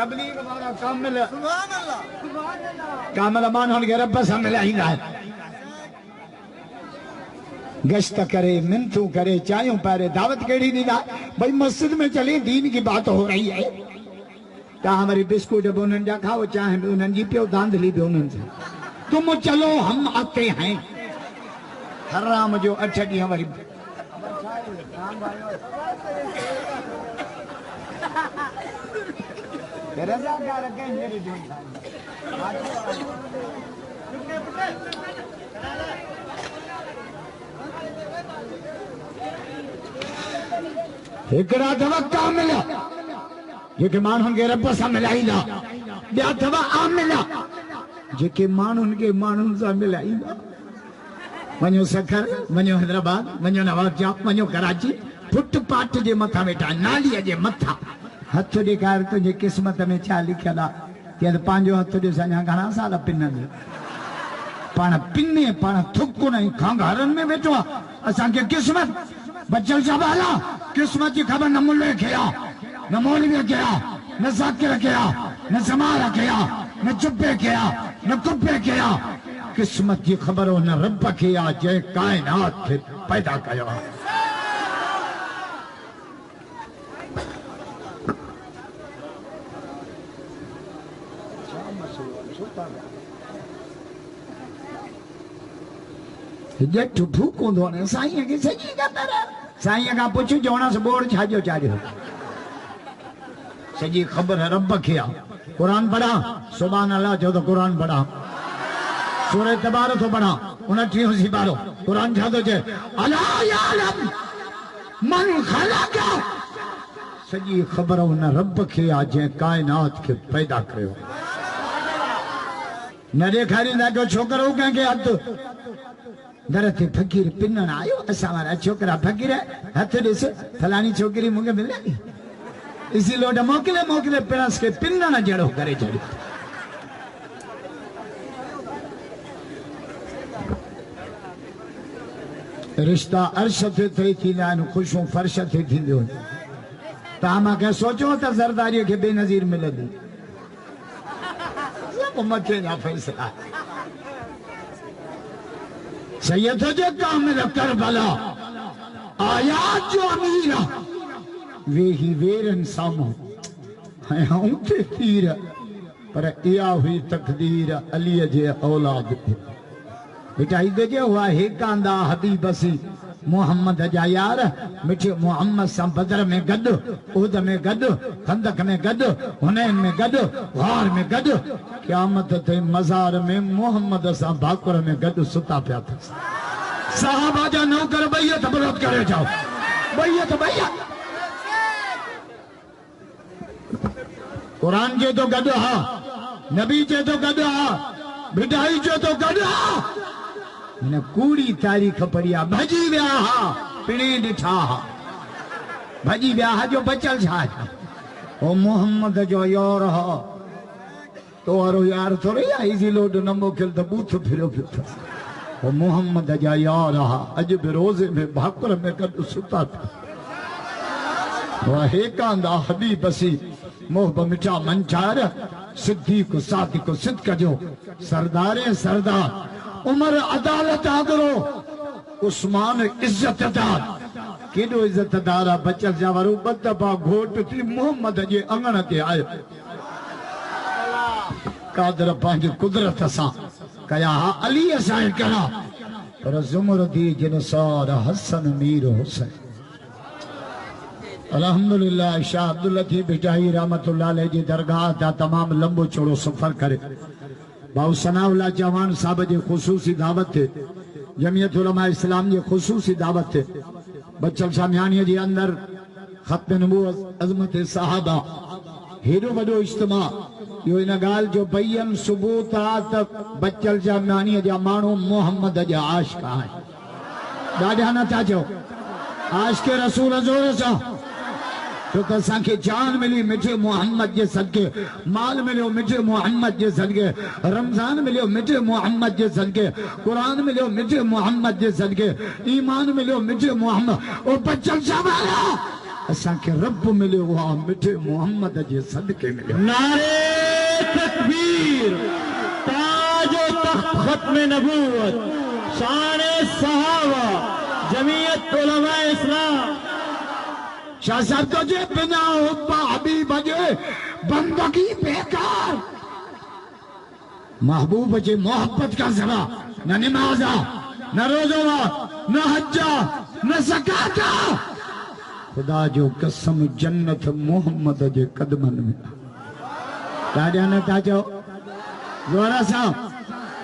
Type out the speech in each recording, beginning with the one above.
تبلیغ والا کامل امان ہون کے رب سا ملائی ہے گشت کرے منتوں کرے چایوں پہرے دعوت کیڑی نہیں دا بھئی مسجد میں چلیں دین کی بات ہو رہی ہے تا ہماری بسکوٹ اب انہوں جا کھاؤ چاہیں بھی انہوں جی پیو داندلی بھی انہوں سے تم چلو ہم آتے ہیں حرام جو اٹھڑی ہماری رضا کیا رکھیں میرے جون ایکڑا دوقع ملا یہ کہ مانوں کے رب سا ملائی دا بیا دوا آملا جے کہ مانوں سا ملائی دا ونیو سکھر ونیو حیدرآباد ونیو نوابشاہ ونیو کراچی پھٹ پاٹ جے متھا بیٹھا نالی جے متھا ہتھ ڈیکار تجھے قسمت میں چا لکھیا دا کہ پانچو ہتھ ڈے سانجا گھنا سالا پنن پانا پنے پانا تھکو نہیں کھانگارن میں بیٹھوا اساں کے قسمت بچل شابالا قسمت کی خبر نہ ملے کھیا نہ مولوی کیا نہ ذاکر کیا نہ سمارا کیا نہ چپے کیا نہ کپے کیا قسمت کی خبر ہو نہ رب کیا جے کائنات کے پیدا کیا جے ٹھو کون دھونے سائیں کے سجی کا طرح سائیں کا پوچھو جونا سے بوڑ چھاجو چاہو سجی خبر ہے رب کیا قرآن پڑھا سبحان اللہ جو تو قرآن پڑھا سورہ تبارہ تو پڑھا 29 سی بارو قرآن چھا چھے الا یعلم من خلق سجی خبر ہے رب کیا جے کائنات کے پیدا کرو نہ دیکھا رہی نہ جو چھوکر ہو کہیں کہ حد درت پھکیر پنن آئیو ایسا ہمارا چھوکرہ پھکیر ہے ہتھ دے سے پھلانی چھوکری مونگے مل لگی اسی لوٹا موکلے پرنس کے پنن جڑو کرے جڑی رشتہ عرشت تھی تھی لائنو خوشوں فرشت تھی دیو تا ہمیں کہ سوچو تا زرداری کے بے نظیر ملے دی امت کے نا فیصلہ سید جو کامل کربلا آیات جو امیرہ وہی ویرن سامو ہیں ہوں تے تیر پر ایا ہوئی تقدیر علی جے اولاد بیٹا ہی دے جو ہوا ہیکاندہ حبیب اسی محمد جا یار مٹھے محمد سا بدر میں گد اود میں گد خندق میں گد حنین میں گد غار میں گد قیامت تے مزار میں محمد سا بھاکر میں گد ستا پیا تھا صحابہ جا نو کر بیعت برات کرے جاؤ بیعت قرآن جے تو گد ہا نبی جے تو گد ہا بھٹائی جے تو گد ہا میں نے کوڑی تاریخ پڑھیا بھجی بیاہا پڑی ڈٹھا بھجی بیاہا جو بچل چھایا او محمد جو یار ہا تو ارو یار تو رہی آئیزی لوڈ نمو کھل تو بوتھ پھرو پھرو او محمد جا یار ہا عجب روزے میں بھاکر میں کد ستا تھا وہ ہیکاندہ حبیب اسی محب مٹا منچار صدیق صادق صدق جو سردار سردار عمر عدالت آدرو عثمان عزت دار کیڑو عزت دارا بچل جاورو بدبا گھوٹ تھی محمد جے انگنتے آئے قادر پانچ قدرت سان کیا علی سائن کرا پر زمردی جنسار حسن میر حسین الحمدللہ شاہ عبداللطیف بھٹائی رحمت اللہ علیہ جی درگاہ دا تمام لمبو چوڑو سفر کرے باو ثناء اللہ جوان صاحب جی خصوصی دعوت تھے جمعیت علماء اسلام جی خصوصی دعوت تھے بچل شامیانی جی اندر ختم نبوت عظمت صحابہ ہیرو بڑو اجتماع یہ انگال جو بین ثبوتات بچل شامیانی جی مانو محمد جی عاشق آئے ڈاڑیانا چاچو عاشق رسول زور سا تو کسان کے جان ملی مٹھے محمد جے صدقے مال ملیو مٹھے محمد جے صدقے رمضان ملیو مٹھے محمد جے صدقے قرآن ملیو مٹھے محمد جے صدقے ایمان ملیو مٹھے محمد او بچل شابالا اساں کے رب ملے ہوا مٹھے محمد جے صدقے ملے. نعرے تکبیر، تاج و تخت ختم نبوت، شان صحابہ، جمعیت علماء اسلام. شاہ صاحب تو جے بنا حبہ حبیب جے بندگی بیکار. محبوب جے محبت کا ذرا نہ نمازا نہ روزہ نہ حجہ نہ زکاتا. خدا جو قسم جنت محمد جے قدمن میں. راجانہ تاجو زورا صاحب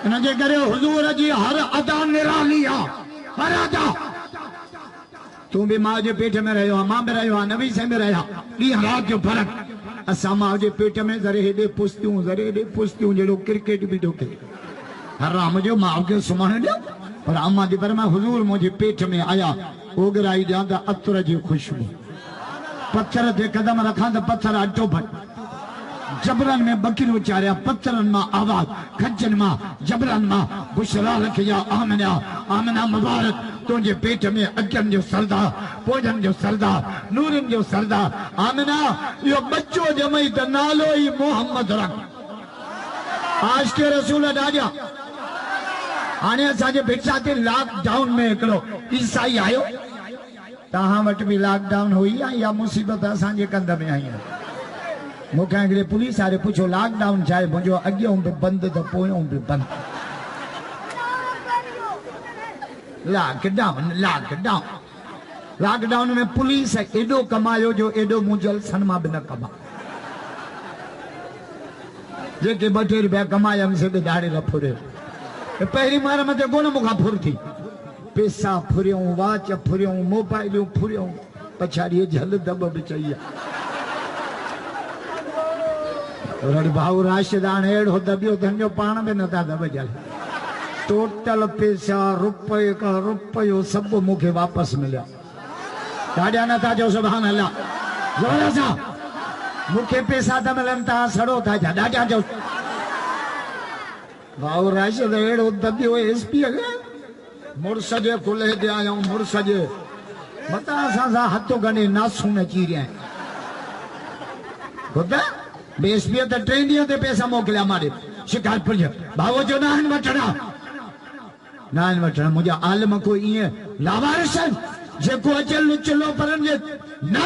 انہاں جے کرے حضور جی ہر ادا نرالیا، ہر ادا. تو بھی ماں جے پیٹ میں رہے ہو، ماں میں رہے ہو، نبی سے میں رہے ہو. یہ رات جو فرق اسا ماں جے پیٹ میں ذرے ہیڈے پوستیوں جڑو کرکٹ بھی ڈوکے حرام جو ماں کے سمانے دیا. پر اما دی پر میں حضور مجھے پیٹ میں آیا اوگرائی جاندہ عطر جی خوشبو. پتھر تے قدم رکھاں دا پتھر اٹھو بھٹ. جبران میں بکرو چاریا، پتھرن ماں آواز، کھجن ماں جبران ماں بشرا لکھیا آمنہ آمنہ مبارک تجھے پیٹ میں اگن جو سردار، پوجن جو سردار، نورن جو سردار. آمنہ یہ بچو جمعی تا نالوئی محمد رکھ. آج کے رسول ڈاجا آنے ساجے بھٹساتے لاک ڈاؤن میں اکلو عیسائی آئیو. تاہاں وٹ بھی لاک ڈاؤن ہوئی ہے یا مصیبت سانجے کندہ میں آئی ہیں. موقع اگلے پولیس آرے پوچھو لاک ڈاؤن چاہے مجھو اگیوں پہ بند دا پویوں پہ بند. لاک ڈاؤن میں پولیس ہے ایڈو کمایو جو ایڈو مجھل سنما بنا کما. جے کے بٹے روپیہ کمایا ہم سے بھی داڑے گا پھرے. پہری مارا مجھے گونا مکھا پھر تھی. پیسہ پھریوں، واچ پھریوں، موبائلیوں پھریوں، پچھاڑیے جھل دب بچائیے. اور بھاؤ راشدان ایڈ ہو دبیو دھنجو پانا بھی نتا دب جل. ٹوٹل پیسہ روپے کا روپیو سب مکھے واپس ملیا. ڈاڑیا نتا جو سبحان اللہ. زورا سا مکھے پیسہ دا ملنتا سڑو تھا جا. ڈاڑیا جو بھاؤ راشد ایڈ ہو دبیو ایس پی اگے مرسجے کھلے دے آیا ہوں. مرسجے بتا سا ہتھو گنے ناسوں میں چی رہے ہیں. خدا بیس پی تا ٹرینڈیوں تے پیسہ موکلیا مارے شکایت پر جا. بھاؤ جو ناہن وٹنا مجھے عالم کو یہ لاوارسن جے کو اچل چلو پرن جے نا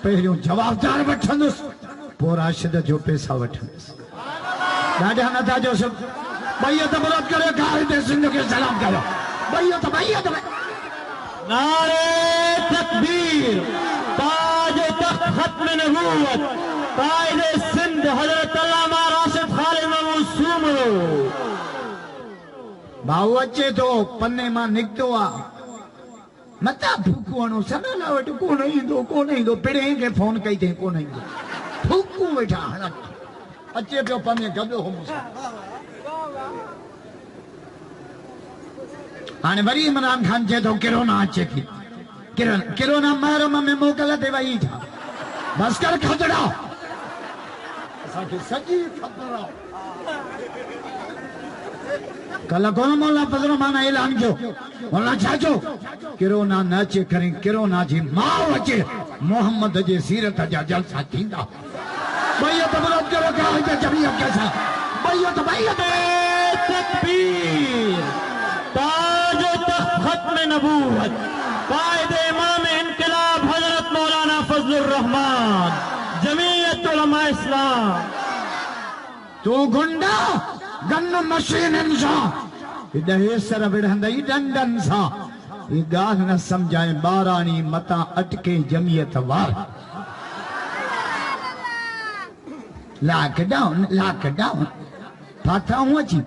پہلیوں جوابدار وٹھندس پو راشد جو پیسہ وٹھندس. ڈاڑیا نہ تھا جو سب بیعت برات کرے قائد سندھ کے سلام کرو. بیعت نعرے تکبیر، تاج و تخت ختم نبوت، قائد سندھ حضرت علامہ راشد خالد محمود سومرو. بھاؤ اچے تو پنے ماں نکتو آ متا پھوکو انو سنا لاوٹ کو نہیں دو پڑھیں کے فون کئی دیں کو نہیں دو پھوکو بیٹھا حلق اچے پہ پنے گبلو ہو مسا. آنے بری عمران خان چے تو کرونا اچے کی کرونا محرم میں موکلہ دے وہی تھا. بس کر کھتڑا ایسا کہ سجی خطرہ. کل کون مولا فضل مانا اعلان کیوں مولا چاچو کرونا ناچے کریں کرونا جی ماں وچے محمد جے سیرت جا جلسہ تھیندا. بیعت برات کرو قائد جمعیت کے ساتھ. بیعت تکبیر، تاج و تخت ختم نبوت، قائد امام انقلاب حضرت مولانا فضل الرحمن، جمعیت علماء اسلام. تو گنڈا گن مشین انسان ادھے سر بڑھندہ ہی ڈنڈن سا یہ گاہ نہ سمجھائیں بارانی متا اٹکے جمعیت وار. لاک ڈاؤن پھاتا ہوں اچھی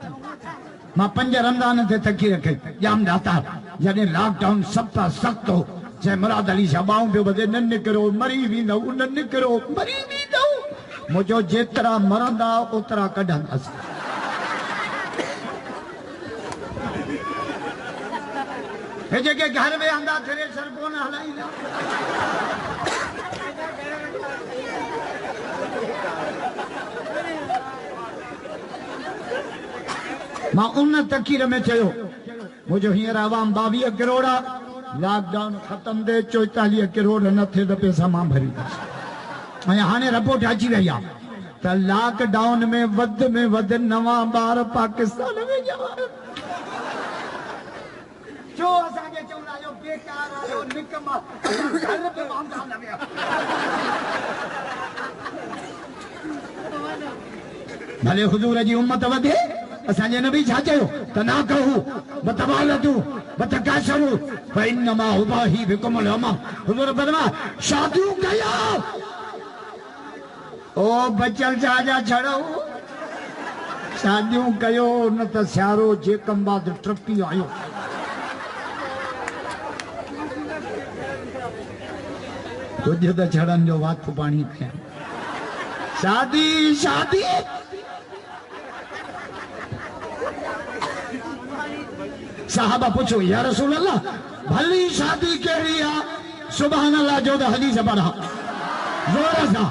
ماں 5 رمضان تے تکی رکھے جام داتا جنہیں لاک ڈاؤن سب تا سخت ہو جائے مراد علی شاباؤں پہ بدے نن نکرو مری بھی نو نن نکرو مری بھی نو مجھو جترا مرندہ اترا کڑھن اس. ہے جے کہ گھر میں اندھا تھرے سر کون ہلائی نا ماں ان تکیر میں چاہو مجھو ہیر عوام 22 کروڑا لاک ڈاؤن ختم دے 44 کروڑ نہ تھے تو پیسہ ماں بھری ہانے رپورٹ اچھی وئی ہے تو لاک ڈاؤن میں ود 9 بار پاکستان میں جوان جو اساں کے چون آیو بیکار آیو نکما گھر پہ مانگا نہ ویا بھلے حضور جی امت ودے اساں جے نبی چھا چیو تنا کہو بتوالدو بتکاشرو فانما اباہی بكم الامم حضور فرما شادیوں کیا او بچل جا چھڑو شادیوں کیو نہ ت سیارو جے کم بعد ٹرپی آیو تجھے تو چھڑن جو وات پانی کھیں شادی صحابہ پوچھو یا رسول اللہ بھلی شادی کے لیا سبحان اللہ جو دا حدیث پڑھا زورا سا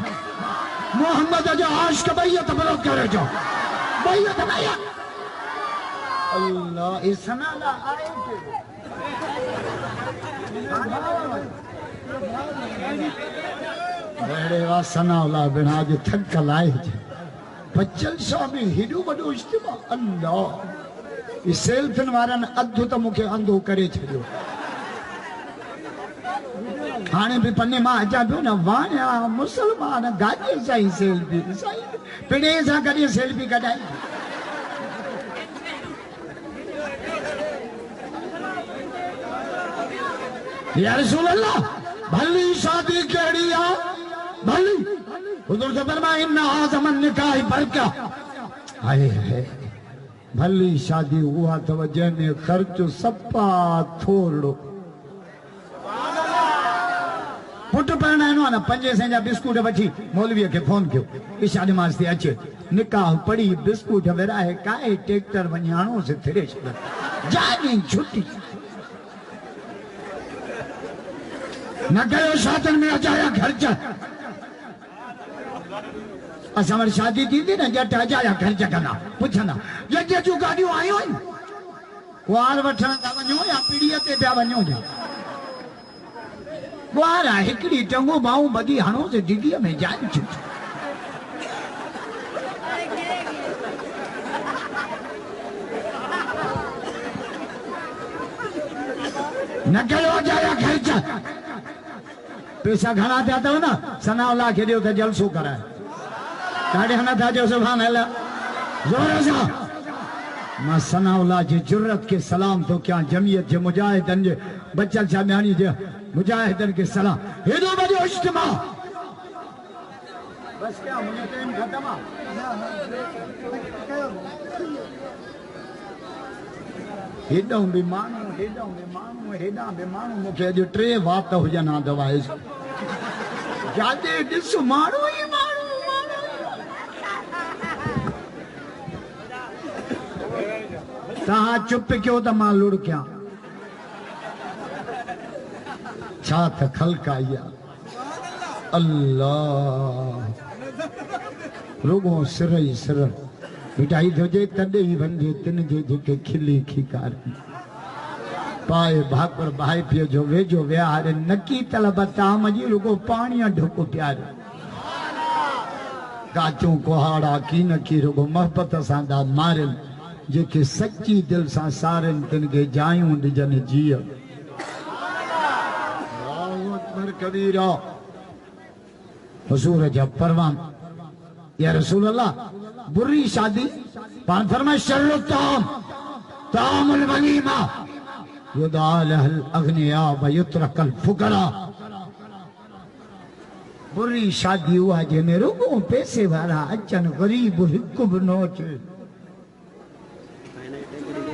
محمد جو عاشق بیعت بلوک کرے جو بیعت اللہ اسنا لا آئے کے بڑے واسنا اللہ بنا جو تھک لائے جائے بچل شاہ میں ہیڈو بڑو اجتماع اللہ اس سیلفن وارن ادھو تا مکے اندھو کرے چھڑو کھانے بھی پنے ماں اچھا بھی نا وانیا مسلمان گاجے سائی سیلفی پڑے سا کریے سیلفی کٹائی یا رسول اللہ بھلی شادی کیڑیا بھلی حضور سے فرمائے انہا زمن نکاح برکہ آئے ہے بھلی شادی ہوا توجہ میں خرچ سپا تھوڑو پٹ پڑھنا ہے نوانا 5 سینجا بسکوٹ بچی مولویہ کے فون کیوں عشاء نماز تھی اچھے نکاح پڑی بسکوٹ میرا ہے کائے ٹیکٹر ونیانوں سے تھرے شکر جانی چھٹی نہ گئے شادن میں اجایا گھر جا اسا مر شادی دی نا جٹ اجایا گھر جگنا پوچھنا یہ جو گاڑیوں آئی ہوئی کوار وٹھنا دا ونیو یا پیڑیتے بیا ونیو جا کوارا ہکڑی ٹنگو باؤں بدی ہنوں سے دیدیا میں جان چھٹ نہ گئے اجایا گھر جا پیسہ گھنا دیتا ہو نا سنا اللہ کے دیو تے جلسو کرا ہے کاڑے ہنا تھا جو سبحان اللہ زور ازا ما سنا اللہ جی جرت کے سلام تو کیا جمعیت جی مجاہدن جی بچل شامیانی جی مجاہدن کے سلام ہدو بجو اجتماع بس کیا مجھے ٹائم ختم ہیڈاں بھی مانو مکھے جو 3 وات ہو جانا دوائے جاتے ڈسو مانو ہی مانو تہاں چپ کیوں تا ماں لڑ کیا چھات خلقہ یا اللہ روگوں سر بٹائی دو جے تڑے ہی بندے تن جے جے کے کھلی کھیکار پائے بھاگ پر بھائی پیو جو وے جو وے آرے نکی طلبت تام جی روگو پانیاں ڈھکو پیارے کاچوں کو ہاڑا کی نکی روگو محبت سانداد مارن جے کہ سچی دل سان سارن تن کے جائیوں ڈجن جیہ اللہ اکبر کبیرہ حضور جب پروان یا رسول اللہ بری شادی پان فرمائے شر الطعام طعام الولیمہ یدعا لہ الاغنیاء و یترک الفقراء بری شادی ہوا جے میں رگوں پیسے والا اچن غریب حکب نوچ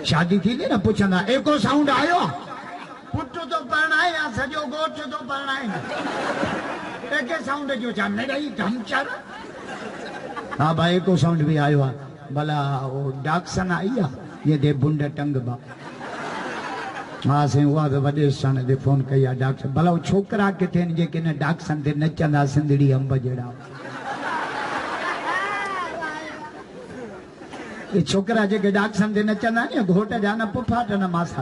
شادی تھی لی نا پوچھنا ایکو ساؤنڈ آئیو پٹو تو پڑھنا ہے یا سجو گوچ تو پڑھنا ہے ایک ساؤنڈ جو چاہ میرا ہی دھم چاہ ہاں بھائی کو ساؤنڈ بھی آئیو بلا وہ ڈاکسن آئیا یہ دے بنڈ ٹنگ با ہاں سے ہوا تو وڈے سانے دے فون کیا ڈاکسن بلا وہ چھوکرا کے تھے نجے کہ نے ڈاکسن دے نچندہ سندڑی ہم بجڑا یہ چھوکرا جے کہ ڈاکسن دے نچندہ نہیں گھوٹا جانا پپھاٹا نہ ماسا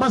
2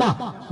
2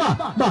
2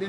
2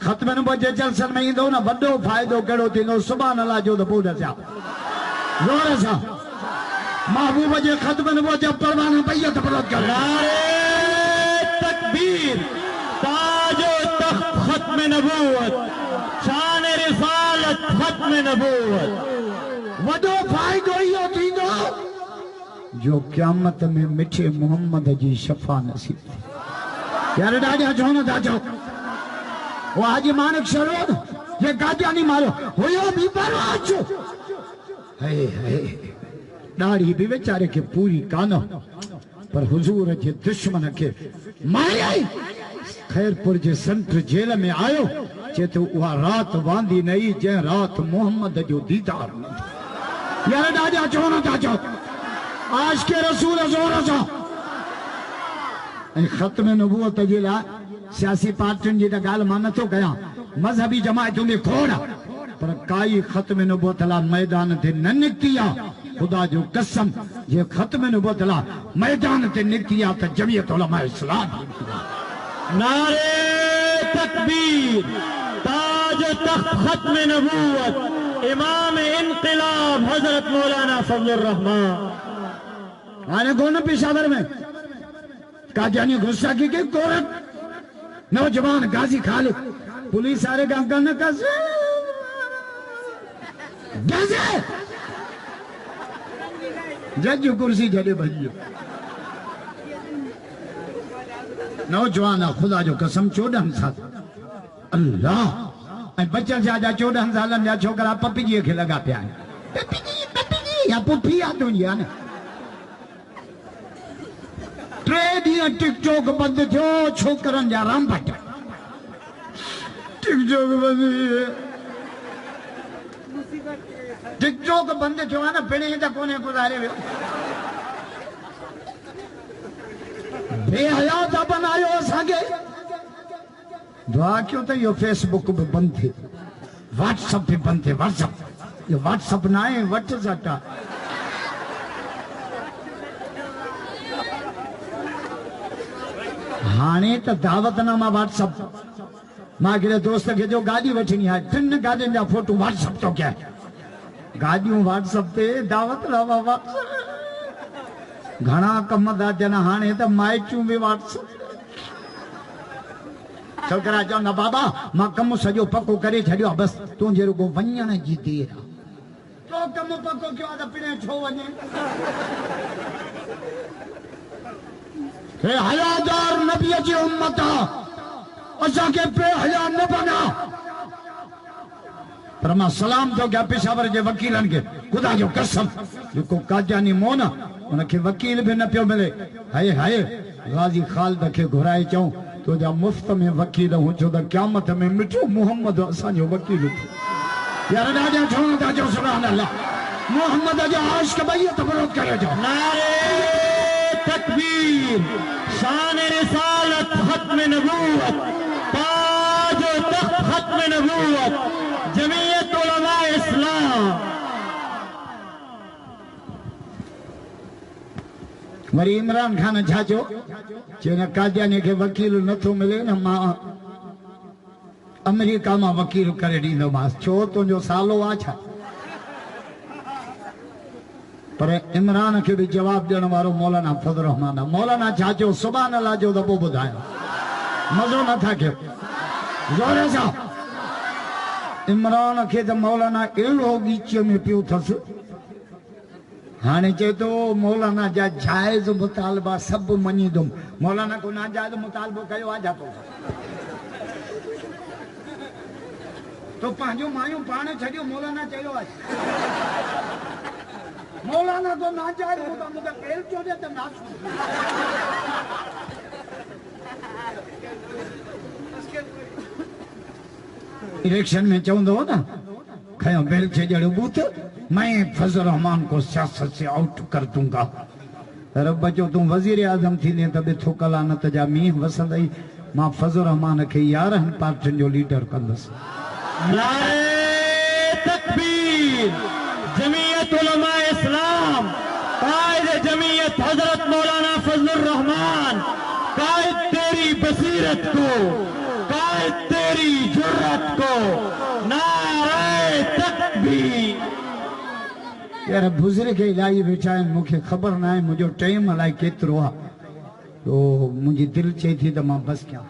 ختم نبوت جے جلسن میں ایندو نا وڈو فائدو کیڑو تھیندو سبحان اللہ جو تو پوڈا سا زور سا محبوب جے ختم نبوت جے پروانہ بیعت پرد کر نعرے تکبیر تاج و تخت ختم نبوت شان رسالت ختم نبوت وڈو فائدو ہی ہوتی دو جو قیامت میں مٹھے محمد جی شفا نصیب تھی یار ڈاڑیا جونا دا جو وہ حاجی مانک شرود یہ قادیانی مارو ہوئیو بھی بارو آچو ڈاڑی بھی بیچارے کے پوری کانو پر حضور جے دشمن کے ماری آئی خیر پور جے سنٹر جیل میں آئو جے تو وہ رات واندی نہیں جے رات محمد جو دیدار نہیں یار ڈاڑیا جونا دا جو آج کے رسول زور ازا ختم نبوت جیلا سیاسی پارٹن جی دا گال مانا تو گیا مذہبی جماعتوں میں کھوڑا پر کائی ختم نبوت اللہ میدان تے نہ نکتیا خدا جو قسم یہ ختم نبوت اللہ میدان تے نکتیا تا جمعیت علماء اسلام نعرے تکبیر تاج و تخت ختم نبوت امام انقلاب حضرت مولانا فضل الرحمان آنے گونا پیشاور میں قادیانی غصہ کی کہ کورت نوجوان غازی خالد پولیس آرے گا کرنے کا غازی جج کرسی جڑے بھائیو نوجوان خدا جو قسم 14 سال اللہ بچہ سے آجا 14 سالن یا چھوکرا پپی جی کے لگا پیا ہے پپی جی یا پپی یا دنیا نے ٹریڈیاں ٹک ٹوک بند تھو چھوکرن جا رام بٹا ٹک ٹوک بند ٹک ٹوک بند تھو آنا پڑے ہی تا کونے گزارے ہوئے بے حیات بنایو ساگے دعا کیوں تا یہ فیس بک پہ بند تھے واٹس اپ پہ بند تھے واٹس اپ یہ واٹس اپ نہ ہے واٹس اٹا ہانے تا دعوت نامہ واٹس اپ ماں کے دوست کے جو گاڑی وٹھنی ہے 3 گاڑیوں جا فوٹو واٹس اپ تو کیا ہے گاڑیوں واٹس اپ تے دعوت نامہ واٹس اپ گھنا کم دا جنا ہانے تا مائچوں بھی واٹس اپ چل کرا جاؤ نا بابا ماں کم سجو پکو کرے چھڑیو بس تو جے رکو ونجن جی دیر تو کم پکو کیوں آدھا پیڑے چھو ونجن کہ حیادار نبی جی امتا اسا کے پہ حیا نہ بنا فرما سلام تو کیا پیشاور جے وکیلن کے خدا جو قسم کو قادیانی مونا انہیں کے وکیل بھی نہ پیو ملے ہائے غازی خالد کے گھرائے چاہوں تو جا مفت میں وکیل ہوں جو دا قیامت میں مٹھو محمد حسان جو وکیل ہوں یار راجہ چھوڑا دا جو سبحان اللہ محمد جو عاشق بیعت برود کرے جو نعرے تکبیر شان رسالت ختم نبوت تاج و تخت ختم نبوت جمعیت علماء اسلام وری عمران خان جھاجو چینا قادیانی کے وکیل نہ تو ملے نا ماں امریکہ ماں وکیل کرے ڈیندو ماں چھو تو جو سالو آچھا پر عمران کے بھی جواب دینے وارو مولانا فضل الرحمان مولانا جھاجو سبحان اللہ جو دبو بدھایا مزو نہ تھا کہ زورے سا عمران کے دا مولانا علو گیچے میں پیو تھس ہانے چاہے تو مولانا جا جائز مطالبہ سب منی دم مولانا کو ناجائز مطالبہ کہو آ جاتو تو پانچوں مائیوں پانے چھڑیو مولانا چاہیو آج مولانا کو ناجائز مطالبہ کہل چو دے تو ناس الیکشن میں چاہوں دو نا کھایوں بیل چھے جڑے بوتے میں فضل الرحمان کو سیاست سے آؤٹ کر دوں گا رب بچو تم وزیر اعظم تھی لیں تبھی تھوکلا نہ تجا میہ وسند آئی ماں فضل الرحمان کے یارہن پارٹن جو لیڈر کندس نعرے تکبیر جمعیت علماء اسلام قائد جمعیت حضرت مولانا فضل الرحمان قائد تیری بصیرت کو قائد تیری جرت کو نعرہ تکبیر. یار بزرگ الہی بیٹھا ہے مجھے خبر نہ ہے مجھے ٹائم ہلائی کیترو ہے تو مجھے دل چاہی تھی تو میں بس کیا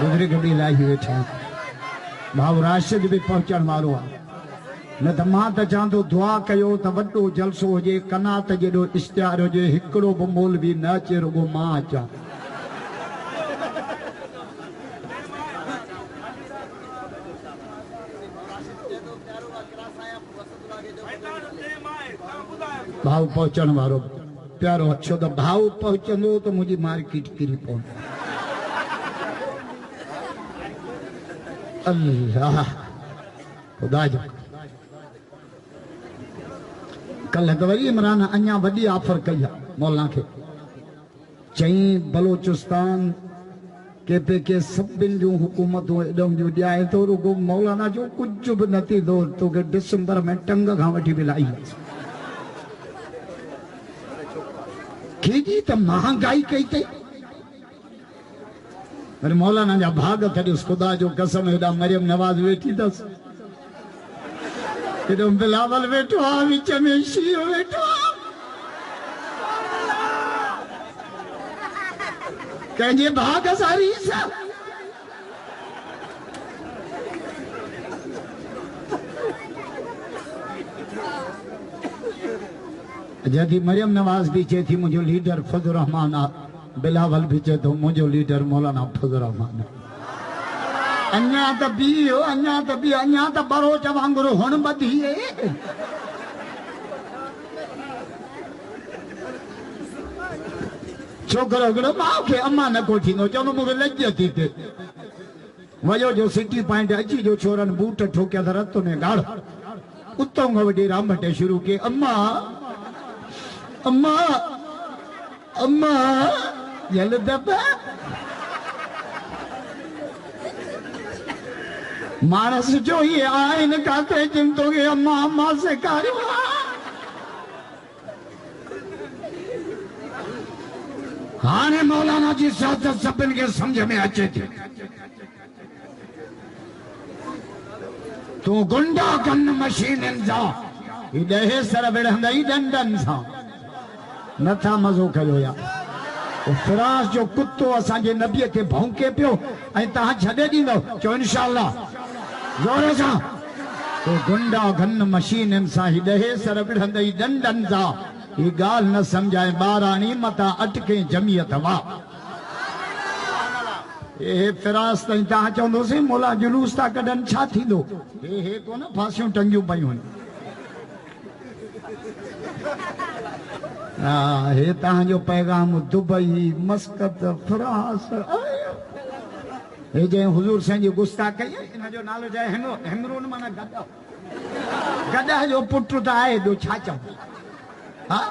بزرگ الہی بیٹھا ہے بھاؤ راشد بھی پہنچن والو ہے نہ تو ماں تا چاندو دعا کیو تا وڈو جلسو ہو جے کنات جیڑو اشتہار ہو جے ہکڑو بمول بھی نہ چے رگو ماں اچا بھاؤ پہنچن وارو پیارو اچھو تو بھاؤ پہنچن تو مجھے مارکیٹ کری پہنچ اللہ خدا جو کل دوری عمران انیا وڈی آفر کیا مولانا کے چہیں بلوچستان کے پہ کے سب بن جو حکومتوں ایڈم جو دیائے تو رگو مولانا جو کچھ بھی نتی دور تو کہ دسمبر میں ٹنگ گھاں وٹی بلائی کھیجی تا مہنگائی کہتے میرے مولانا جا بھاگ تھا اس خدا جو قسم ہے دا مریم نواز بیٹھی دس کہ تم بلاول بیٹھو آوی چمیشی بیٹھو کہیں بھاگ ساری سا جدی مریم نواز بھی چاہے تھی مجھے لیڈر فضل الرحمان بلاول بھی چاہے تو مجھے لیڈر مولانا فضل الرحمان انیا تبیو انیا تبرو چوانگرو ہن بدھیے چھوکرو گڑو ماں کے اممہ نہ کو تھی نو چونو مجھے لجتی تھے وجہ جو سٹی پائنٹ اچھی جو چھوڑن بوٹ ٹھوکیا تھا رتو نے گاڑ اتوں گا وڈی رام بٹے شروع کے اممہ یل دبا مانس جو ہی آئین کہتے جن تو گے اممہ سے کاری ہانے مولانا جی سیاست سبن کے سمجھ میں اچھے تھے تو گنڈا کن مشین انزا ایڈے سر بیڑھندا ایڈن سا نہ تھا مزو کھلو یا فراس جو کتو اساں جے نبی کے بھونکے پیو اے تہاں چھڈے ڈیندو چو انشاءاللہ زور سا تو گنڈا کن مشین انسا ایڈے سر بیڑھندا ایڈن سا یہ گال نہ سمجھائے بارانی متا اٹکیں جمعیت وا یہ فراس تائیں تاں چوندو سے مولا جلوس تا کڈن چھا تھی دو یہ کو نا پھاسیوں ٹنگیوں پئی ہون یہ تاں جو پیغام دبئی مسقط فراس یہ جائیں حضور سین جی گستاخ کئی انہاں جو نالو جائے ہمرون مانا گدا گدا جو پٹر تا آئے دو چھا چاہوں ہاں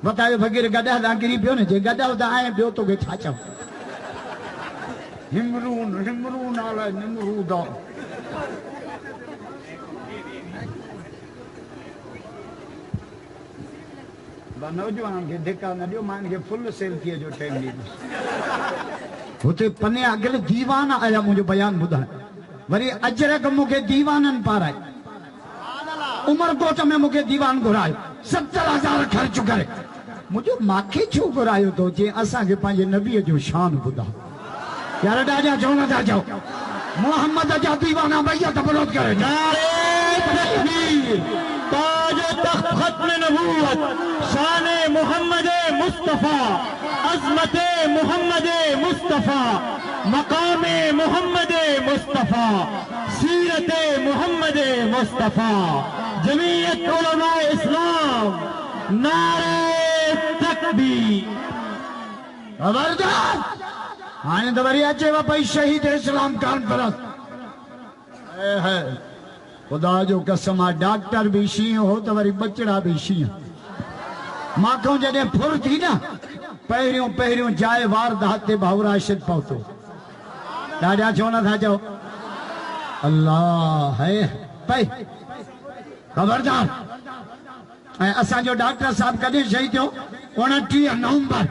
بتائیو فقیر گدہ دا گری پیو نے جے گدہ دا آئے پیو تو گے چھا چاہو ہمرون آلہ نمرودا با نوجوان کے دھکا نہ دیو مان کے فل سیل کیا جو ٹائم لی ہوتے پنے اگل دیوان آیا مجھے بیان بدھا وری اجرک مجھے دیوانن پارائے عمر کوٹ میں مجھے دیوان گھرائے 70,000 خرچ کرے مجھے ماکھی چھو گھرائے تو جے اساں کے پانچے نبی جو شان بدھا یار ڈاجا جونا دا جاؤ محمد جا دیوانہ بھئیہ تبلوت کرے نعرہ تکبیر تاج و تخت ختم نبوت شان محمد مصطفیٰ عظمت محمد مصطفیٰ مقام محمد مصطفیٰ سیرت محمد مصطفیٰ جمعیت علماء اسلام نعرہ تکبیر خبردار آنے دوری اچھے وپائی شہید اسلام کانفرنس اے ہے خدا جو قسمہ ڈاکٹر بھی شیئیں ہو تو وری بچڑا بھی شیئیں ماں کہوں جنہیں پھر تھی نا پہریوں جائے وار دہتے بھاؤ راشد پہتو ڈاڈا چھونا تھا جو اللہ ہے پہ خبردار اساں جو ڈاکٹر صاحب کدے شہید ہو 29 نومبر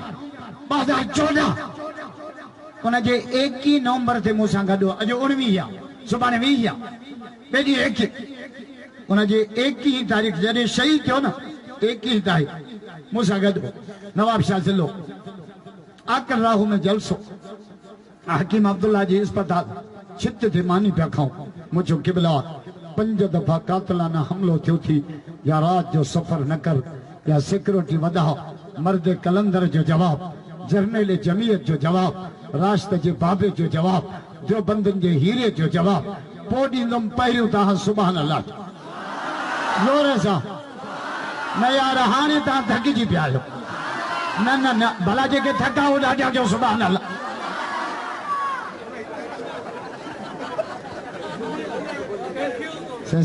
2014 انہیں جے 21 نومبر تھے موسیٰ گھڑو اجو 19 سبحانے 20 بیدی 21 انہیں جے 21 تاریخ جڑے شہید تھے نا 21 تاریخ موسیٰ گھڑو نواب شاہ ضلع آکر راہو میں جلسو حکیم عبداللہ جی اسپتال چھت تھے مانی پہ کھاؤں مجھو قبلہ 5 دفعہ قاتلانہ حملوں تھیو تھی یا رات جو سفر نہ کر یا سیکورٹی ودا مرد کلندر جو جواب جرنیل جمعیت جو جواب راشت جے بابے جو جواب جو بندن جے ہیرے جو جواب پوڑی نم پہریو تاہاں سبحان اللہ زورے سا نہ یار ہانے تاہاں دھکی جی پیالو نہ بھلا جے کے تھکا ہو ڈاٹیا جو سبحان اللہ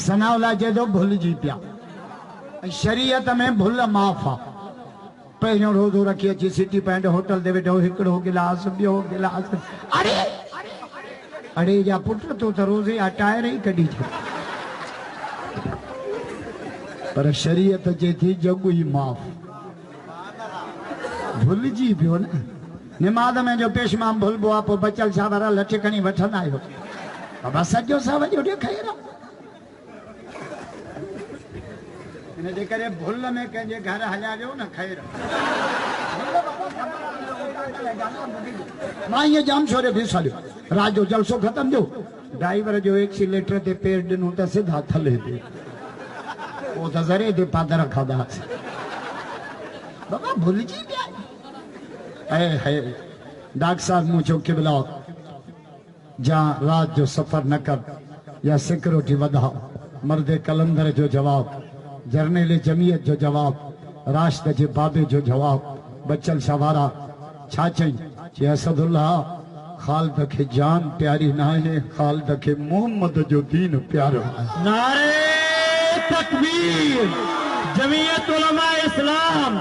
سنا اللہ جے دو بھول جی پیا شریعت میں بھول معافا پہنیوں روزو رکھی اچھی سٹی پینڈ ہوٹل دے بیٹھو ہکڑو گلاس بیو گلاس اڑے جا پٹر تو روزے اٹائے رہی کڑی چھے پر شریعت جے تھی جگوئی معاف بھول جی بیو نا نماز میں جو پیشمان بھول بو آپ بچل شاورہ لٹکنی وٹھن آئے ہو اب سجو سا وجہ دے کھائے رہا انہیں دے کرے بھول میں کہیں گھر ہجا جو نا خیر ماں یہ جام شورے بھی سالیو راج جو جلسو ختم جو ڈائیور جو ایک سی لیٹر دے پیر دنوں تا سدھا تھلے دے وہ تا ذرے دے پادر رکھا دا سے بابا بھول جی بھی آئے اے ڈاک صاحب مجھو قبلہ جہاں رات جو سفر نہ کر یا سیکورٹی ودا مرد کلندر جو جواب جرنیل جمعیت جو جواب راشت جے بابے جو جواب بچل شوارا چھاچیں چی اسد اللہ خالد کے جان پیاری نہ ہے خالد کے محمد جو دین پیارا ہے نعرہ تکبیر جمعیت علماء اسلام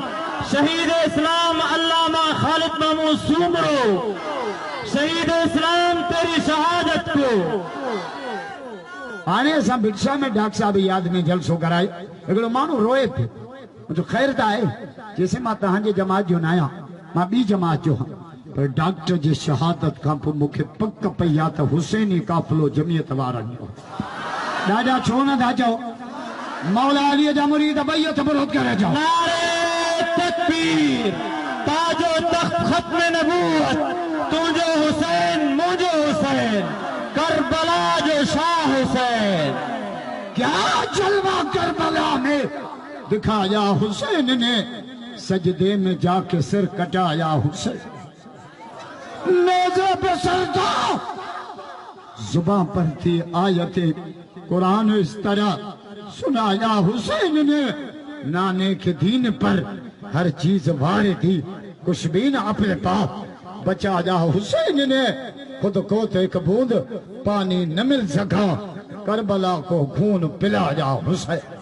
شہید اسلام علامہ خالد محمود سومرو شہید اسلام تیری شہادت کو آنے ایسا بکشا میں ڈاک صاحب یاد میں جلسو کرائے اگلو مانو روئے پہ جو خیر دا ہے جیسے ماں تہاں جے جماعت جو نایا ماں بی جماعت جو ہاں پر ڈاکٹر جے شہادت کام پر مکھے پک پیاتا حسینی کافلو جمعیت وارا نہیں ہو دادا چھونا دا جاؤ مولا علی جا مرید بیعت برود کرے جاؤ نعرہ تکبیر تاج و تخت ختم نبوت تجھو حسین مجھو حسین کربلا جو شاہ حسین کیا جلوہ کربلا میں دکھایا حسین نے سجدے میں جا کے سر کٹایا حسین نیزے پہ سر تھا زباں پر تھی آیتیں قرآن اس طرح سنایا حسین نے نانے کے دین پر ہر چیز وارے تھی کچھ بھی نہ اپنے پاپ بچایا حسین نے خود کو تو ایک بوند پانی نہ مل سکا کربلا کو خون پلایا حسین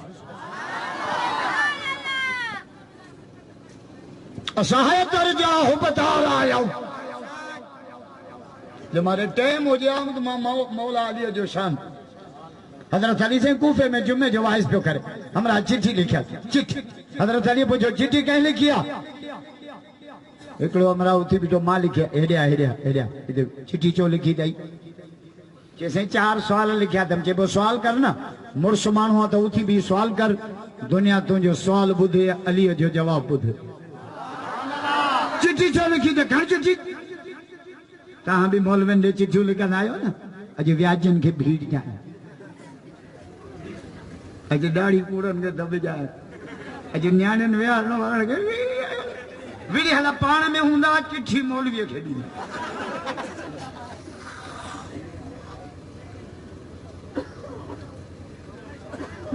اساہت ارجا ہو بتا رہا ہوں جب ہمارے ٹیم ہو جائے تو مولا علی جو شان حضرت علی سے کوفے میں جمعے جو واحض پہ کرے ہمارا چٹھی لکھا چٹھی حضرت علی پوچھو چٹھی کہیں لکھیا ایکڑو ہمارا ہوتی بھی تو ماں لکھیا ایڈیا چٹھی چو لکھی دائی جیسے 4 سوال لکھیا تم چے وہ سوال کرنا مرسمان ہوا تو ہوتی بھی سوال کر دنیا تو جو سوال بدھے علی جو جواب بدھے چٹھی چو لکھی دے گھر چٹھی تاہاں بھی مولوین دے چٹھی لکھا نہ آئے نا اجے ویاجن کے بھیڑ جائیں اجے داڑھی کوڑن کے دب جائے اجے نیانن ویار نو وارن کے ویڈی حالا پان میں ہوندا چٹھی مولوی کھڑی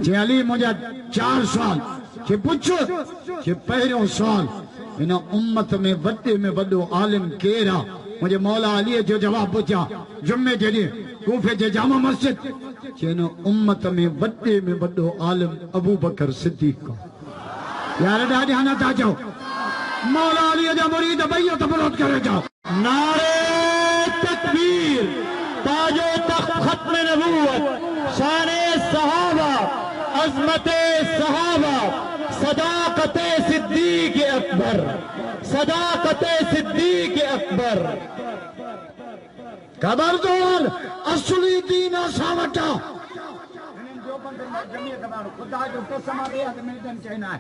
جے علی مجھے 4 سوال کہ پوچھو کہ پہلو سوال انہاں امت میں وڈے میں وڈو عالم کیرا مجھے مولا علی جو جواب پوچھا جمعے جڑی کوفے جے جامع مسجد کہ انہاں امت میں وڈے میں وڈو عالم ابو بکر صدیق کا یار ڈاڈی ہانا تا جاؤ مولا علی جو مرید بیعت برود کرے جاؤ نعرہ تکبیر تاج و تخت ختم نبوت شان صحابہ عظمت صحابہ صداقت صدیق اکبر صداقت صدیق اکبر خبردار اصلی دین اساں وٹا خدا جو قسم دے تے میدان چینا ہے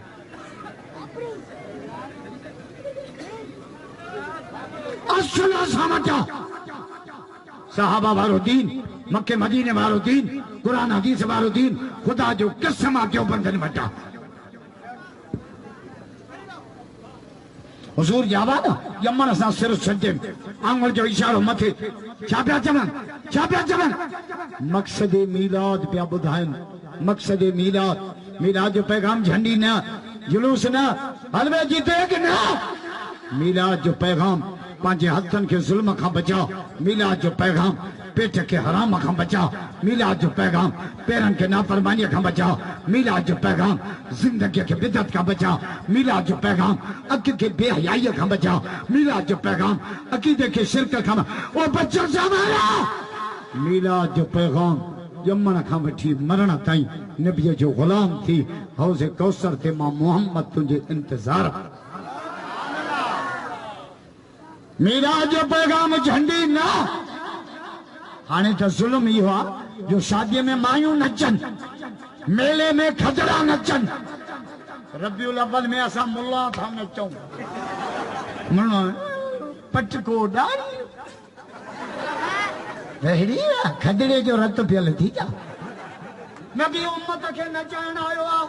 اصل اساں وٹا صحابہ وارو دین مکہ مدینے وارو دین قرآن حدیث وارو دین خدا جو قسم کیوں بندن وٹا حضور جاواد یمن اساں سر سجن آنگل جو اشارو متھے چھا پیا چون مقصد میلاد پیا بدھائن مقصد میلاد جو پیغام جھنڈی نہ جلوس نہ حلوے جیتے کہ نہ میلاد جو پیغام پانچے ہتھن کے ظلم کھا بچا میلاد جو پیغام پیٹ کے حرام کھا بچا میلاد جو پیغام پیرن کے نافرمانی کھا بچا میلاد جو پیغام زندگی کے بدعت کا بچا میلاد جو پیغام عقیدے کے بے حیائی کا بچا میلاد جو پیغام عقیدے کے شرک کا وہ بچہ سامانا میلاد جو پیغام یمن کھا بٹھی مرنا تائیں نبی جو غلام تھی حوض کوثر تے ماں محمد تجھے انتظار میلاد جو پیغام جھنڈی نہ آنے تو ظلم ہی ہوا جو شادی میں مایوں نچن میلے میں کھجڑا نچن ربیع الاول میں ایسا ملا تھا نچوں ملا پٹ کو ڈاری رہڑی کھجڑے جو رت پیل تھی جا نبی امت کے نچان آئے ہوا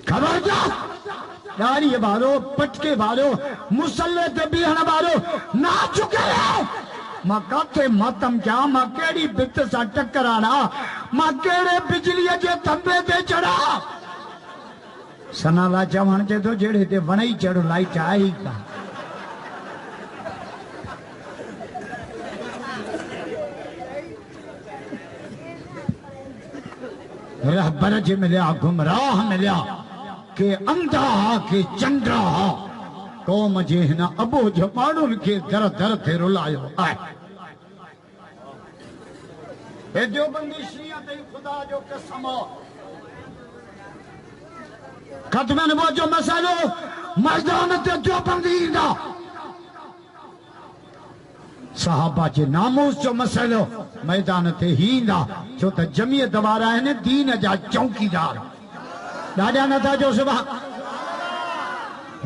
خبر جا ڈاری بارو پٹکے بارو مسلح تے بیہن بارو نہ چکے ہیں ماں کاتے ماتم کیا ماں کیڑی بت سا ٹکرانا ماں کیڑے بجلی جے تھمبے تے چڑھا سنا لا چوان چے تو جڑے تے ونائی چڑھ لائی چاہی کا رہبر جے ملیا گمراہ ملیا کہ اندھا کہ چندرا قوم جے ہنا ابو جمانون کے در در تھے رلائیو آئے اے جو بندی شیعہ خدا جو قسمو ختم نبوت جو مسئلو مجدانت جو بندی دا صحابہ جے ناموس جو مسئلو میدانت ہی دا جو تا جمعیت دوارا ہے دین جا چونکی دار ڈاڈا نہ تھا جو صبح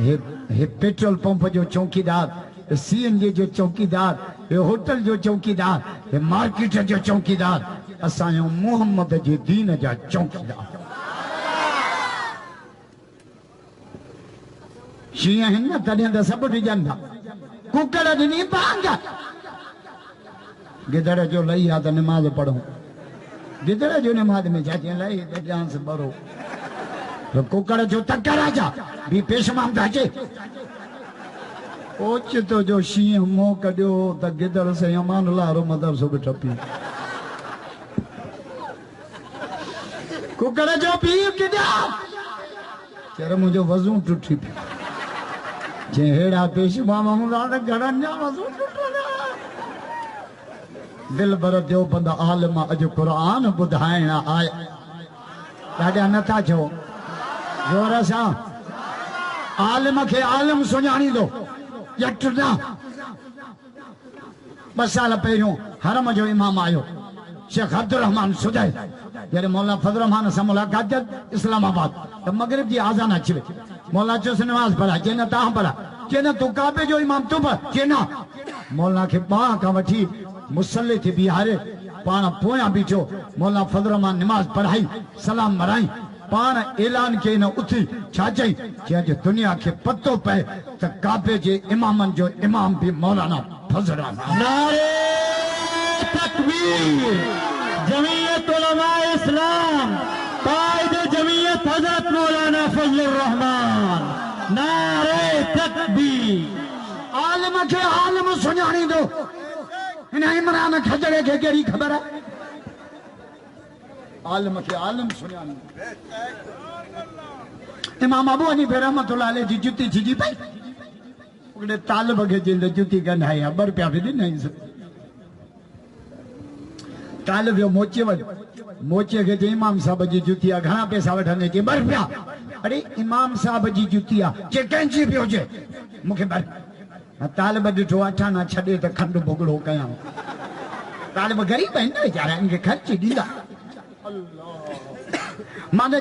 یہ پیٹرول پمپ جو چوکی دار سی این جی جو چوکی دار یہ ہوتل جو چوکی دار یہ مارکیٹ جو چوکی دار اسائیوں محمد جی دین جا چوکی دار شیعہ ہیں نا تڑیاں دا سب اٹھ جاندہ ککڑ دنی پانگا گدڑ جو لئی آتا نماز پڑھوں گدڑ جو نماز میں جاتی ہیں لئی دے جان سے بڑھو ککڑ جو تکر آجا بھی پیش مام داچے اوچ تو جو شیعہ مو کڑیو تا گدڑ سے امان اللہ رو مدر سو بٹھا پی ککڑ جو پی کدیا چہرہ مجھے وضو ٹوٹی پی چہرہ پیش مام اللہ گھڑن جا وضو ٹوٹنا دل بر دیو بندہ عالم اج قرآن بدھائنا آئے ڈاڈا نتا چھو جورا سا عالم کے عالم سنیانی دو یکٹنا بس سال پہنوں حرم جو امام آئیو شیخ عبدالرحمن سجائے یعنی مولا فضل الرحمن سے ملاقات جد اسلام آباد مغرب جی آزان اچھوے مولا چو سے نماز پڑھا چینا تاہم پڑھا چینا تو کعبے جو امام تو پڑھ چینا مولا کے باں کا وٹھی مسلح تھی بیہارے پانا پویاں بیٹھو مولا فضل الرحمن نماز پڑھائی سلام مرائی پانا اعلان کے نہ اتھی چھاچائی کہ دنیا کے پتوں پہ تا کعبے جے امامن جو امام بھی مولانا فضل الرحمن نعرے تکبیر جمعیت علماء اسلام قائد جمعیت حضرت مولانا فضل الرحمن نعرے تکبیر عالم کے عالم سنیانی دو انہیں عمران کھجڑے کے گری خبر ہے عالم کے عالم سنیانی امام ابو حنیفہ رحمت اللہ علیہ جی جتی چیجی پائی اگلے طالب کے جلد جتی گن ہے بر پیا بھی دی نہیں سکتے طالب جو موچے کے جی امام صاحب جی جتیا گھنا پیسہ وٹھنے کے بر پیا ارے امام صاحب جی جتیا چے کینچی بھی ہو جے مکھے بر طالب ڈٹھو اٹھانا چھڈے تے کھنڈ بگڑو کیاں طالب غریب ہیں نا وچارا ان کے خرچ ڈیندا ماں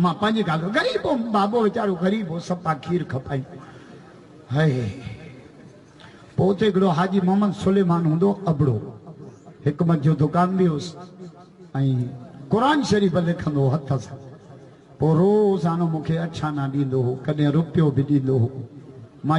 ماں پنج گالو غریب ہو بابو وچارو غریب ہو سپا کھیر کھپائی ہائے پوتے گڑو حاجی محمد سلیمان ہوندو ابڑو حکمت جو دکان بھی ہوس قرآن شریف لکھندو ہتھ سان پو روزانو مکھے اچھانا ڈیندو ہو کڏهن روپیو بھی ڈیندو ہو ماں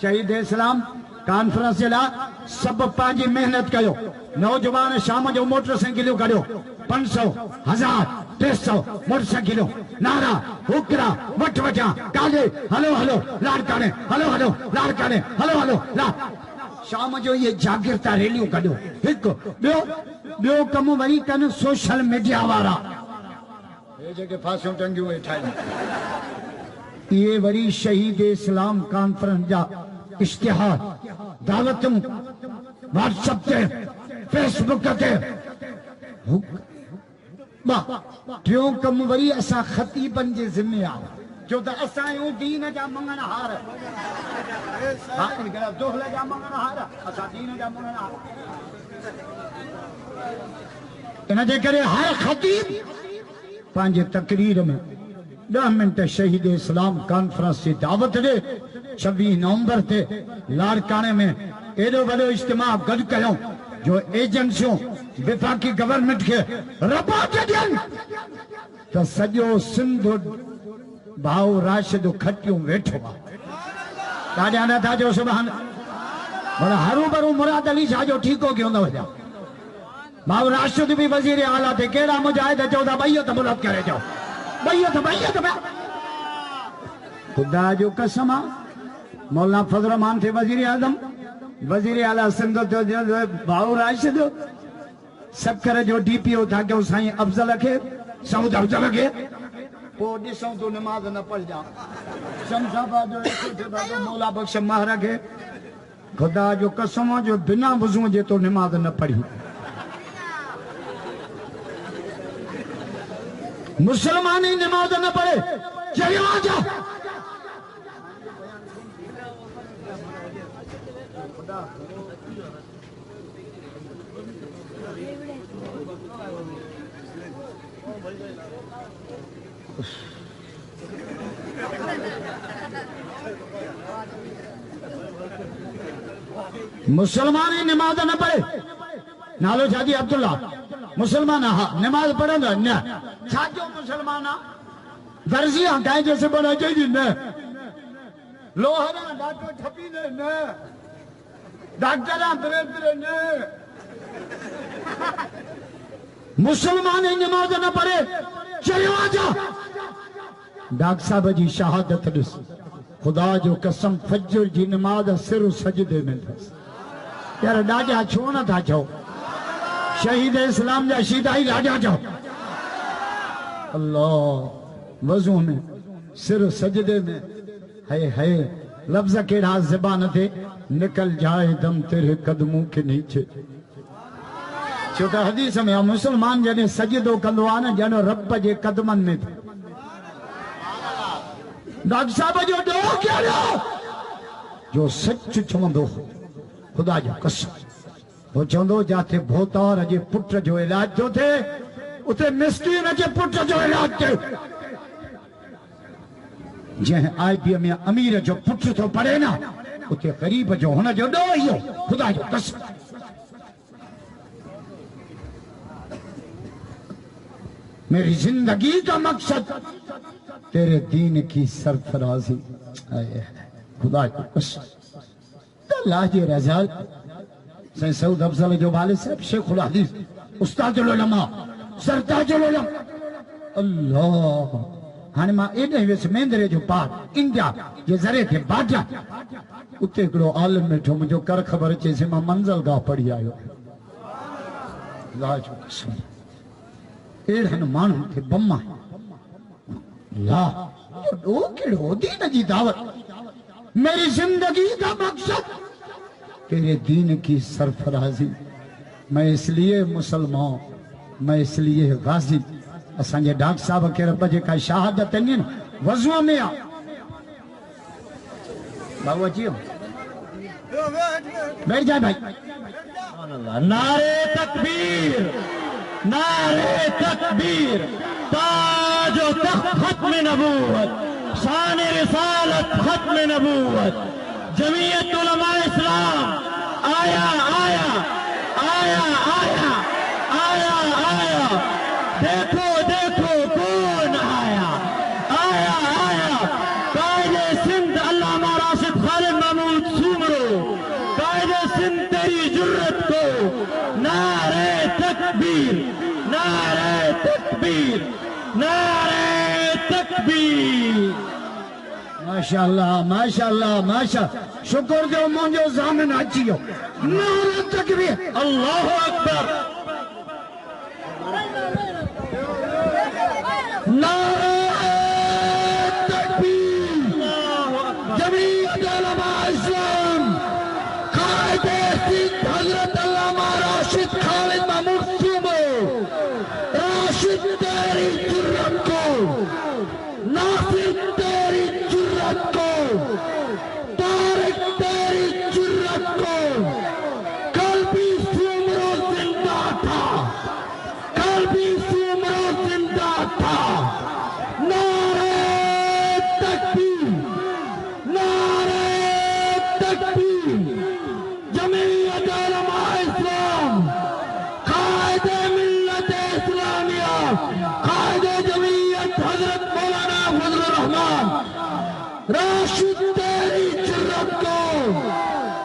شہید اسلام کانفرنس جلا سب پانچی محنت کیو نوجوان شام جو موٹر سائیکلیوں کریو 500 1000 300 موٹر سائیکلیوں نارا حکرا وٹ وٹا کالے ہلو ہلو لاڑکانے ہلو ہلو لاڑکانے ہلو ہلو لا شام جو یہ جاگرتا ریلیوں کریو ایک بیو کم وری کن سوشل میڈیا وارا یہ جگہ پھاسوں ٹنگیوں اٹھائیں یہ وری شہید اسلام کانفرنس جا اشتہار دعوتوں واٹس اپ تے فیس بک تے ٹیوں کم وری اسا خطیبن جے ذمہ آ جو تا اسا یوں دین جا منگن ہار دوہل جا منگن ہار اسا دین جا منگن ہار انہاں جے کرے ہر خطیب پانچ تقریر میں 10 منٹ شہید اسلام کانفرنس سے دعوت دے 26 نومبر تے لاڑکانے میں ایڈو بڑو اجتماع گڈ کیوں جو ایجنسیوں وفاقی گورنمنٹ کے رپا کے دین تو سجو سندھ بھاؤ راشد کھٹیوں ویٹھو کاڑے آنا تھا جو سبحان بڑا ہرو برو مراد علی شاہ جو ٹھیک ہو گیا ہوں دا بھاؤ راشد بھی وزیر اعلیٰ تھے کیڑا مجاہد ہے چودہ بھائیو تو مراد کرے جاؤ بھائیو خدا جو قسم مولانا فضل الرحمان تھے وزیر اعظم وزیر اعلیٰ سندھ بھاؤ راشد سکر جو ڈی پی او تھا کہ اسائیں افضل رکھے سعود افضل رکھے وہ ڈسوں تو نماز نہ پڑھ جا شمس آباد جو ایسے تھے مولا بخش ماہ رکھے خدا جو قسم جو بنا وضو جے تو نماز نہ پڑھی مسلمانی نماز نہ پڑھے چلیے آ جا مسلمانی نماز نہ پڑھے نالو شادی عبداللہ مسلمان نماز پڑھیں گا نہ چھاچو مسلمانہ درزیاں کہیں جیسے بنا چاہیے نہ لوہرہ ڈاکٹر ٹھپی نہ ڈاکٹرہ برے نہ مسلمان نماز نہ پڑھے چلیو آجا ڈاکٹر صاحب جی شہادت دس خدا جو قسم فجر جی نماز سر و سجدے میں دس یار ڈاجا چھو نہ تھا چھو شہید اسلام جا شیدائی لاجا جاؤ اللہ وضو میں سر سجدے میں ہے لفظ کیڑا زبان تھے نکل جائے دم تیرے قدموں کے نیچے چھوٹا حدیث میں مسلمان جنہیں سجدو کندوانا جنہوں رب جے قدمن میں تھے ڈاکٹر صاحب جو دو کیا لو جو سچ چھوندو خدا جو قسم وہ چوندو جاتے بھوتار اجے پٹر جو علاج جو تھے اتے مسکین اجے پٹر جو علاج تھے جہاں آئی بی میں امیر جو پٹر تو پڑے نا اتے غریب جو ہونا جو دو ہی ہو خدا جو قسم میری زندگی کا مقصد تیرے دین کی سرفرازی خدا جو قسم اللہ جی رضال سید سعود افضل جو والد صاحب شیخ الحدیث استاد العلماء سرتاج العلماء اللہ ہاں ماں ایڈے ہوئے سے مندرے جو پار انڈیا یہ ذرے تھے باٹا اتے کڑو عالم میں ٹھو مجھو کر خبر چیسے ماں منزل گاہ پڑھی آئے اللہ جو قسم ایڈے مانو تھے بمہ اللہ وہ کڑو دین جی دعوت میری زندگی کا مقصد تیرے دین کی سرفرازی میں اس لیے مسلمان میں اس لیے غازی اسانجے ڈاکٹر صاحب کے رب جے کا شہادت نہیں وضو میں آ بابا جی بیٹھ جائے بھائی نعرے تکبیر نعرے تکبیر تاج و تخت ختم نبوت شان رسالت ختم نبوت جمعیت علماء اسلام آیا آیا آیا آیا آیا آیا دیکھو دیکھو کون آیا آیا آیا قائد سندھ علامہ راشد خالد محمود نعرہ تکبیر نعرہ تکبیر نعرہ تکبیر ماشاءاللہ ماشاءاللہ ماشاءاللہ شکر جو مونجو زامن اچیو نعرہ تکبیر اللہ اکبر نعرہ تکبیر جمعیت علماء اسلام قائد سندھ حضرت علامہ راشد خالد محمود صوبو راشد تیری جرت کو ناصر تیری جرت کو طارق تیری جرت کو کل بھی سومرو زندہ تھا کل بھی سومرو زندہ تھا نعرہ تکبیر نعرہ تکبیر جمعیت علماء اسلام قائد ملت اسلامیہ قائد جمعیت حضرت مولانا فضل الرحمان راشد